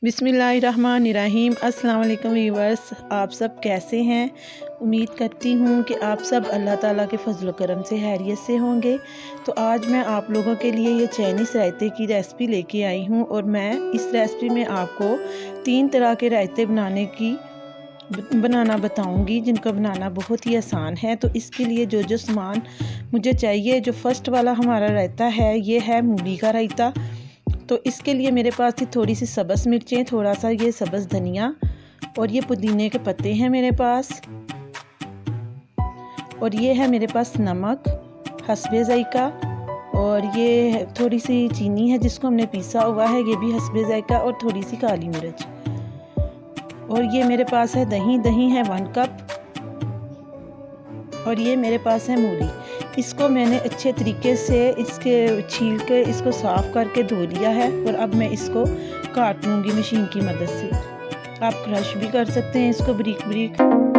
बिस्मिल्लाहिर्रहमानिर्रहीम। अस्सलाम वालेकुम व्यूअर्स, आप सब कैसे हैं? उम्मीद करती हूँ कि आप सब अल्लाह ताला के फजल करम से खैरियत से होंगे। तो आज मैं आप लोगों के लिए ये चाइनीज़ रायते की रेसिपी लेके आई हूँ और मैं इस रेसिपी में आपको 3 तरह के रायते बनाना बताऊंगी, जिनका बनाना बहुत ही आसान है। तो इसके लिए जो जो सामान मुझे चाहिए, जो फर्स्ट वाला हमारा रायता है ये है मूली का रायता। तो इसके लिए मेरे पास थी थोड़ी सी सब्ज़ मिर्चें, थोड़ा सा ये सब्ज़ धनिया और ये पुदीने के पत्ते हैं मेरे पास, और ये है मेरे पास नमक हस्बे ज़ायका, और ये थोड़ी सी चीनी है जिसको हमने पीसा हुआ है, ये भी हस्बे ज़ायका, और थोड़ी सी काली मिर्च। और ये मेरे पास है दही है 1 कप, और ये मेरे पास है मूली। इसको मैंने अच्छे तरीके से इसके छील के इसको साफ़ करके धो लिया है, और अब मैं इसको काट लूँगी मशीन की मदद से। आप क्रश भी कर सकते हैं इसको बारीक बारीक।